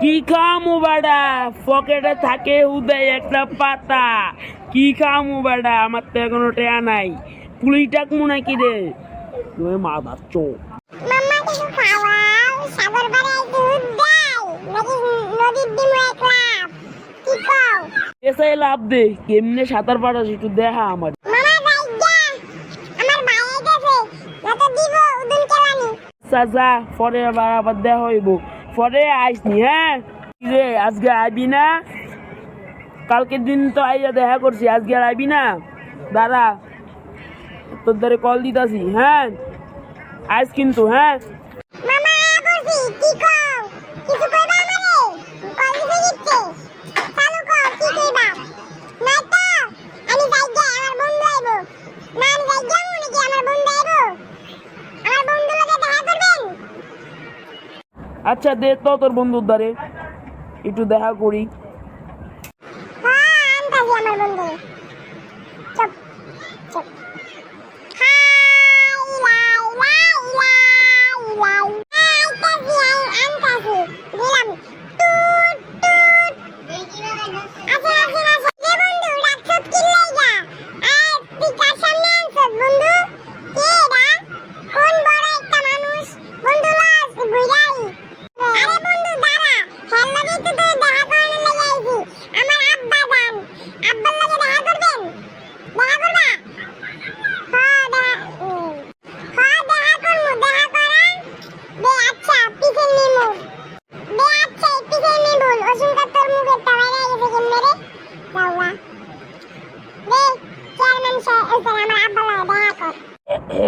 কি খামু বাড়া, পকেটে থাকে উদয় একটা পাতা। কি খামু বাড়া, আমার তো এখনো টেয়া নাই। পুলিশ ডাকমু নাকি রে? তুমি মা বাচ্চ মাম্মা কিছু খাওয়াও, সাগর পাড়ে দুধ দাও নাকি নদীর ডিমু এক লাভ, কি কও? এসাই লাভ দে, কেমনে সাঁতার পারাস একটু দেখা আমার। মামা যাইগা, আমার ভাই আইতাছে, যত দিব উদুন কেলানি। চাচা পরে আবার দেখা হইব, পরে আইসনি। হ্যাঁ রে, আজকে আইবি না? কালকের দিন তো আইয়া দেখা করছি, আজকে আর আইবি না? দাঁড়া, তোর দ্বারে কল দিতাছি। হ্যাঁ আইস কিন্তু। হ্যাঁ মামা বলছি, কি কও? কিছু কইবা আমারে? কল দিতে দিতে চালু কর, কি কইবা? নাই তো আমি যাইগা, আমার বন্ধু আইবো। না আমি যাইগা নাকি আমার বন্ধু আইবো? আমার বন্ধুর লগে দেখা করবেন? আচ্ছা দে তো তোর বন্ধুর দ্বারে একটু দেখা করি। হ্যাঁ আনতাছি আমার বন্ধু। চুপ চুপ।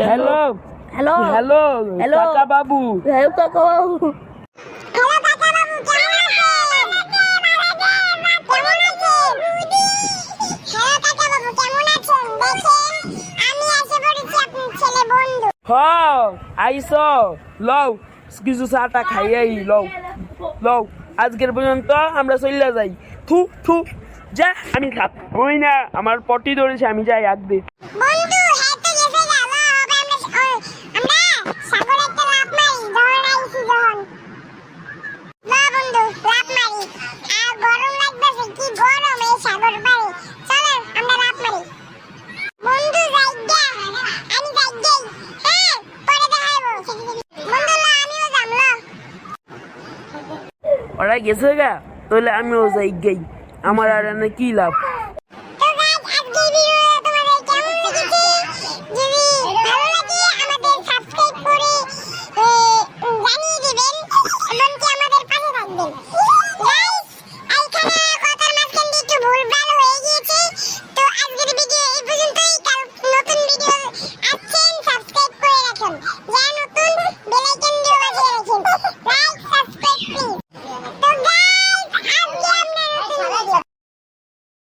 Hello hello hello hello. কাকা বাবু। হ্যালো কাকা বাবু। হ্যালো কাকা বাবু, কেমন আছেন? কেমন আছেন? হ্যালো কাকা বাবু, কেমন আছেন? দেখেন, আমি এসে পড়েছি আপনার ছেলে বন্ধু। হ আইস, লও কিছু চাটা খাইয়াই লও লও। আজকের পর্যন্ত আমরা চলে যাই। থু থু, যা, আমি খাবই না, আমার পটি ধরেছে, আমি যাই আগ দে। বন্ধু হ্যাঁ তো গেছে গেল, হবে আমরা সাগরে একটা লাফ মারি, যখন আইছি যখন। না বন্ধু, লাফ মারি। আর গরম লাগতেছে, কি গরম এই সাগর পাড়ে। চলেন আমরা লাফ মারি। বন্ধু যাইগা, আমি যাইগাই। হ্যাঁ পরে দেখা হইব। বন্ধু ল, আমিও যাম ল। ওরা গেছে গা, তাহলে আমিও যাই গাই। আমার আর এনে কি লাভ?